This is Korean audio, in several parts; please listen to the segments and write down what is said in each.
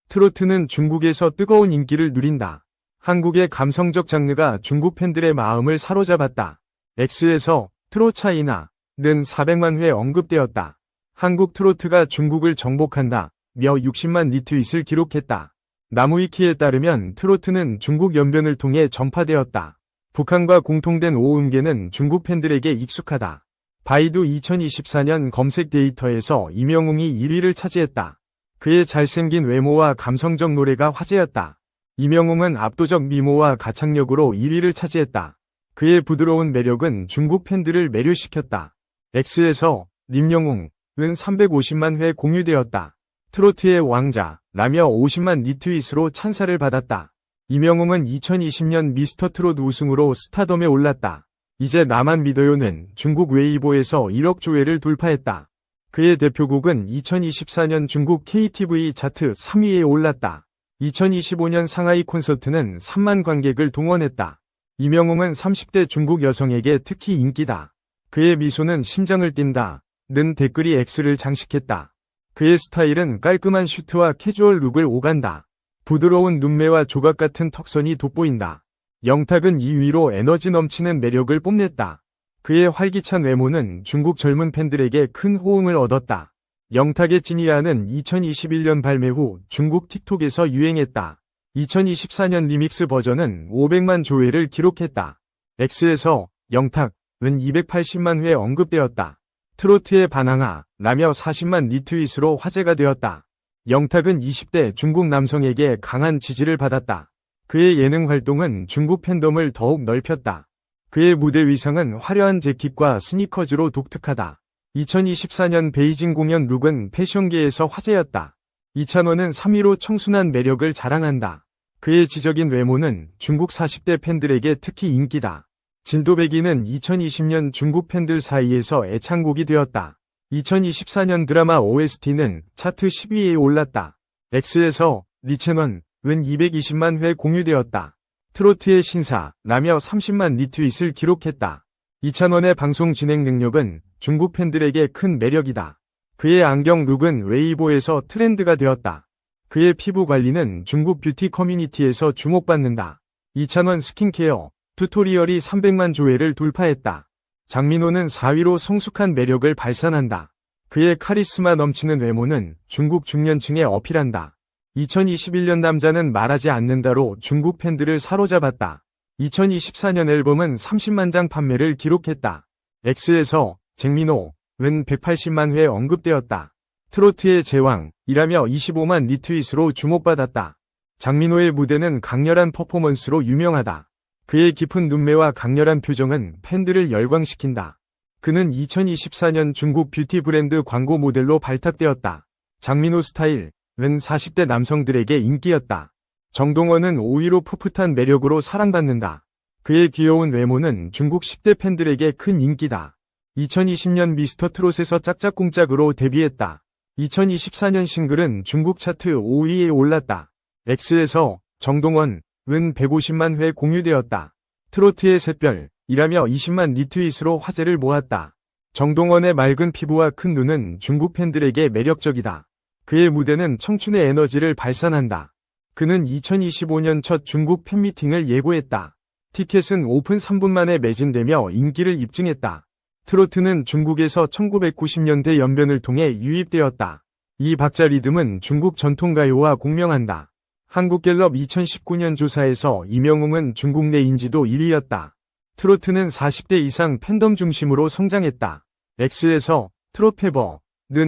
트로트는 중국에서 뜨거운 인기를 누린다. 한국의 감성적 장르가 중국 팬들의 마음을 사로잡았다. X에서 트로차이나는 400만 회 언급되었다. 한국 트로트가 중국을 정복한다. 며 60만 리트윗을 기록했다. 나무위키에 따르면 트로트는 중국 연변을 통해 전파되었다. 북한과 공통된 오음계는 중국 팬들에게 익숙하다. 바이두 2024년 검색 데이터에서 임영웅이 1위를 차지했다. 그의 잘생긴 외모와 감성적 노래가 화제였다. 임영웅은 압도적 미모와 가창력으로 1위를 차지했다. 그의 부드러운 매력은 중국 팬들을 매료시켰다. X에서 림영웅은 350만 회 공유되었다. 트로트의 왕자 라며 50만 리트윗으로 찬사를 받았다. 임영웅은 2020년 미스터 트롯 우승으로 스타덤에 올랐다. 이제 나만 믿어요는 중국 웨이보에서 1억 조회를 돌파했다. 그의 대표곡은 2024년 중국 KTV 차트 3위에 올랐다. 2025년 상하이 콘서트는 3만 관객을 동원했다. 임영웅은 30대 중국 여성에게 특히 인기다. 그의 미소는 심장을 뛴다. 는 댓글이 X를 장식했다. 그의 스타일은 깔끔한 슈트와 캐주얼 룩을 오간다. 부드러운 눈매와 조각 같은 턱선이 돋보인다. 영탁은 2위로 에너지 넘치는 매력을 뽐냈다. 그의 활기찬 외모는 중국 젊은 팬들에게 큰 호응을 얻었다. 영탁의 찐이야는 2021년 발매 후 중국 틱톡에서 유행했다. 2024년 리믹스 버전은 500만 조회를 기록했다. X에서 영탁은 280만 회 언급되었다. 트로트의 반항아 라며 40만 리트윗으로 화제가 되었다. 영탁은 20대 중국 남성에게 강한 지지를 받았다. 그의 예능 활동은 중국 팬덤을 더욱 넓혔다. 그의 무대 위상은 화려한 재킷과 스니커즈로 독특하다. 2024년 베이징 공연 룩은 패션계에서 화제였다. 이찬원은 3위로 청순한 매력을 자랑한다. 그의 지적인 외모는 중국 40대 팬들에게 특히 인기다. 진도배기는 2020년 중국 팬들 사이에서 애창곡이 되었다. 2024년 드라마 OST는 차트 10위에 올랐다. X에서 리채넌은 220만 회 공유되었다. 트로트의 신사 라며 30만 리트윗을 기록했다. 이찬원의 방송 진행 능력은 중국 팬들에게 큰 매력이다. 그의 안경 룩은 웨이보에서 트렌드가 되었다. 그의 피부 관리는 중국 뷰티 커뮤니티에서 주목받는다. 이찬원 스킨케어 튜토리얼이 300만 조회를 돌파했다. 장민호는 4위로 성숙한 매력을 발산한다. 그의 카리스마 넘치는 외모는 중국 중년층에 어필한다. 2021년 남자는 말하지 않는다로 중국 팬들을 사로잡았다. 2024년 앨범은 30만 장 판매를 기록했다. X에서 잭민호는 180만 회 언급되었다. 트로트의 제왕이라며 25만 리트윗으로 주목받았다. 장민호의 무대는 강렬한 퍼포먼스로 유명하다. 그의 깊은 눈매와 강렬한 표정은 팬들을 열광시킨다. 그는 2024년 중국 뷰티 브랜드 광고 모델로 발탁되었다. 장민호 스타일은 40대 남성들에게 인기였다. 정동원은 5위로 풋풋한 매력으로 사랑받는다. 그의 귀여운 외모는 중국 10대 팬들에게 큰 인기다. 2020년 미스터 트롯에서 짝짝꿍짝으로 데뷔했다. 2024년 싱글은 중국 차트 5위에 올랐다. X에서 정동원은 150만 회 공유되었다. 트로트의 샛별이라며 20만 리트윗으로 화제를 모았다. 정동원의 맑은 피부와 큰 눈은 중국 팬들에게 매력적이다. 그의 무대는 청춘의 에너지를 발산한다. 그는 2025년 첫 중국 팬미팅을 예고했다. 티켓은 오픈 3분 만에 매진되며 인기를 입증했다. 트로트는 중국에서 1990년대 연변을 통해 유입되었다. 이 박자 리듬은 중국 전통가요와 공명한다. 한국갤럽 2019년 조사에서 임영웅은 중국 내 인지도 1위였다. 트로트는 40대 이상 팬덤 중심으로 성장했다. X에서 트롯페버는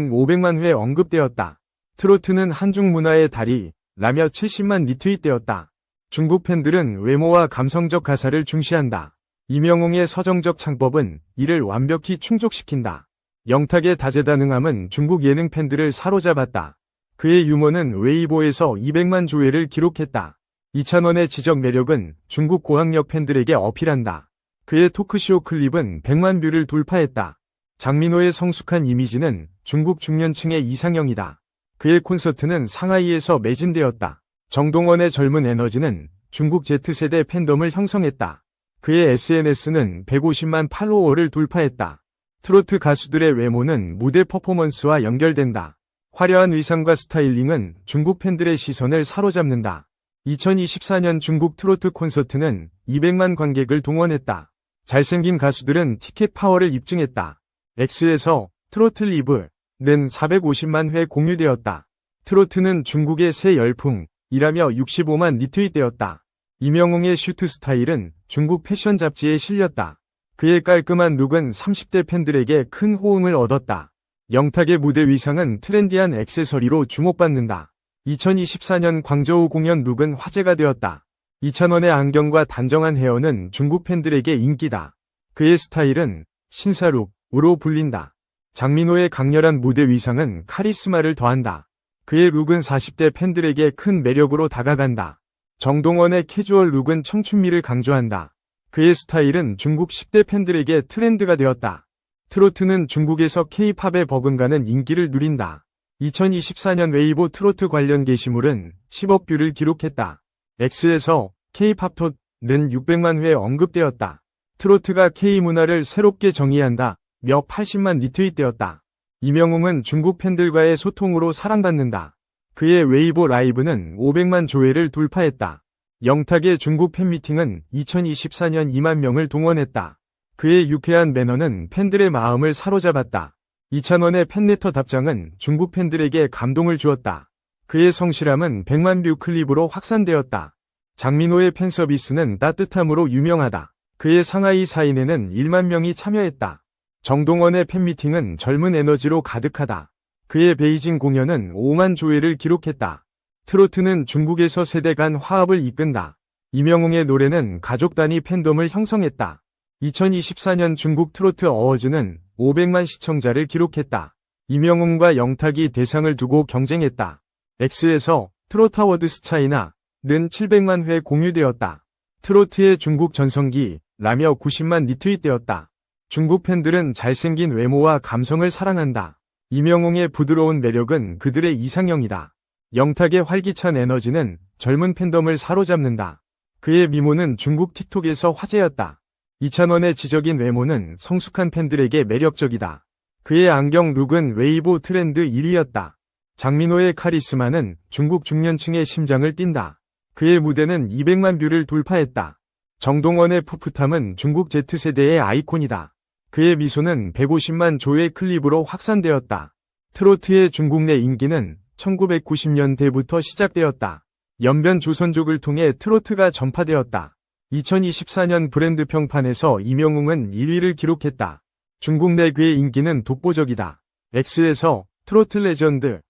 500만 회 언급되었다. 트로트는 한중 문화의 달이 라며 70만 리트윗되었다. 중국 팬들은 외모와 감성적 가사를 중시한다. 임영웅의 서정적 창법은 이를 완벽히 충족시킨다. 영탁의 다재다능함은 중국 예능 팬들을 사로잡았다. 그의 유머는 웨이보에서 200만 조회를 기록했다. 이찬원의 지적 매력은 중국 고학력 팬들에게 어필한다. 그의 토크쇼 클립은 100만 뷰를 돌파했다. 장민호의 성숙한 이미지는 중국 중년층의 이상형이다. 그의 콘서트는 상하이에서 매진되었다. 정동원의 젊은 에너지는 중국 Z세대 팬덤을 형성했다. 그의 SNS는 150만 팔로워를 돌파했다. 트로트 가수들의 외모는 무대 퍼포먼스와 연결된다. 화려한 의상과 스타일링은 중국 팬들의 시선을 사로잡는다. 2024년 중국 트로트 콘서트는 200만 관객을 동원했다. 잘생긴 가수들은 티켓 파워를 입증했다. X에서 트로트 리브는 450만 회 공유되었다. 트로트는 중국의 새 열풍이라며 65만 리트윗되었다. 이명웅의 슈트 스타일은 중국 패션 잡지에 실렸다. 그의 깔끔한 룩은 30대 팬들에게 큰 호응을 얻었다. 영탁의 무대 위상은 트렌디한 액세서리로 주목받는다. 2024년 광저우 공연 룩은 화제가 되었다. 이찬원의 안경과 단정한 헤어는 중국 팬들에게 인기다. 그의 스타일은 신사룩으로 불린다. 장민호의 강렬한 무대 위상은 카리스마를 더한다. 그의 룩은 40대 팬들에게 큰 매력으로 다가간다. 정동원의 캐주얼 룩은 청춘미를 강조한다. 그의 스타일은 중국 10대 팬들에게 트렌드가 되었다. 트로트는 중국에서 K-팝에 버금가는 인기를 누린다. 2024년 웨이보 트로트 관련 게시물은 10억 뷰를 기록했다. X에서 K-팝톳는 600만 회 언급되었다. 트로트가 K-문화를 새롭게 정의한다. 며 80만 리트윗되었다. 이명웅은 중국 팬들과의 소통으로 사랑받는다. 그의 웨이보 라이브는 500만 조회를 돌파했다. 영탁의 중국 팬미팅은 2024년 2만 명을 동원했다. 그의 유쾌한 매너는 팬들의 마음을 사로잡았다. 이찬원의 팬레터 답장은 중국 팬들에게 감동을 주었다. 그의 성실함은 100만 뷰 클립으로 확산되었다. 장민호의 팬서비스는 따뜻함으로 유명하다. 그의 상하이 사인회는 1만 명이 참여했다. 정동원의 팬미팅은 젊은 에너지로 가득하다. 그의 베이징 공연은 5만 조회를 기록했다. 트로트는 중국에서 세대 간 화합을 이끈다. 이명웅의 노래는 가족 단위 팬덤을 형성했다. 2024년 중국 트로트 어워즈는 500만 시청자를 기록했다. 이명웅과 영탁이 대상을 두고 경쟁했다. X에서 트로트 어워드스 차이나는 700만 회 공유되었다. 트로트의 중국 전성기라며 90만 리트윗되었다. 중국 팬들은 잘생긴 외모와 감성을 사랑한다. 이명웅의 부드러운 매력은 그들의 이상형이다. 영탁의 활기찬 에너지는 젊은 팬덤을 사로잡는다. 그의 미모는 중국 틱톡에서 화제였다. 이찬원의 지적인 외모는 성숙한 팬들에게 매력적이다. 그의 안경 룩은 웨이보 트렌드 1위였다. 장민호의 카리스마는 중국 중년층의 심장을 띈다. 그의 무대는 200만 뷰를 돌파했다. 정동원의 풋풋함은 중국 Z세대의 아이콘이다. 그의 미소는 150만 조회 클립으로 확산되었다. 트로트의 중국 내 인기는 1990년대부터 시작되었다. 연변 조선족을 통해 트로트가 전파되었다. 2024년 브랜드 평판에서 이명웅은 1위를 기록했다. 중국 내 그의 인기는 독보적이다. X에서 트로트 레전드는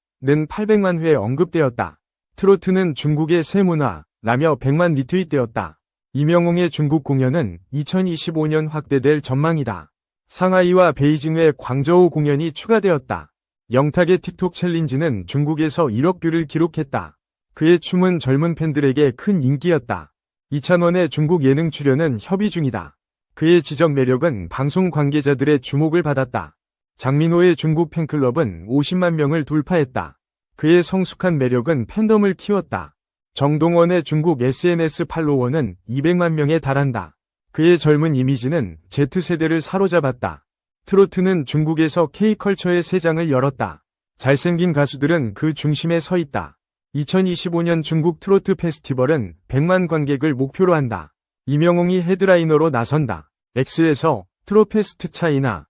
800만 회 언급되었다. 트로트는 중국의 새 문화라며 100만 리트윗되었다. 이명웅의 중국 공연은 2025년 확대될 전망이다. 상하이와 베이징 외 광저우 공연이 추가되었다. 영탁의 틱톡 챌린지는 중국에서 1억 뷰를 기록했다. 그의 춤은 젊은 팬들에게 큰 인기였다. 이찬원의 중국 예능 출연은 협의 중이다. 그의 지적 매력은 방송 관계자들의 주목을 받았다. 장민호의 중국 팬클럽은 50만 명을 돌파했다. 그의 성숙한 매력은 팬덤을 키웠다. 정동원의 중국 SNS 팔로워는 200만 명에 달한다. 그의 젊은 이미지는 Z세대를 사로잡았다. 트로트는 중국에서 K컬처의 새 장을 열었다. 잘생긴 가수들은 그 중심에 서 있다. 2025년 중국 트로트 페스티벌은 100만 관객을 목표로 한다. 이명웅이 헤드라이너로 나선다. X에서 트로페스트 차이나는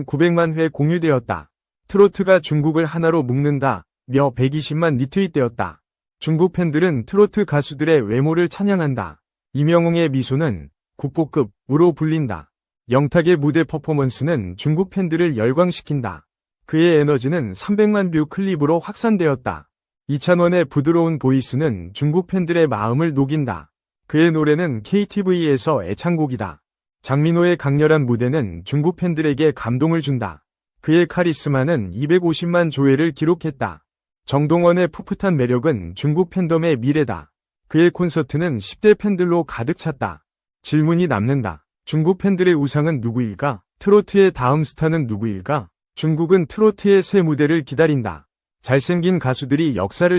900만 회 공유되었다. 트로트가 중국을 하나로 묶는다. 며 120만 리트윗되었다. 중국 팬들은 트로트 가수들의 외모를 찬양한다. 이명웅의 미소는 국보급으로 불린다. 영탁의 무대 퍼포먼스는 중국 팬들을 열광시킨다. 그의 에너지는 300만 뷰 클립으로 확산되었다. 이찬원의 부드러운 보이스는 중국 팬들의 마음을 녹인다. 그의 노래는 KTV에서 애창곡이다. 장민호의 강렬한 무대는 중국 팬들에게 감동을 준다. 그의 카리스마는 250만 조회를 기록했다. 정동원의 풋풋한 매력은 중국 팬덤의 미래다. 그의 콘서트는 10대 팬들로 가득 찼다. 질문이 남는다. 중국 팬들의 우상은 누구일까? 트로트의 다음 스타는 누구일까? 중국은 트로트의 새 무대를 기다린다. 잘생긴 가수들이 역사를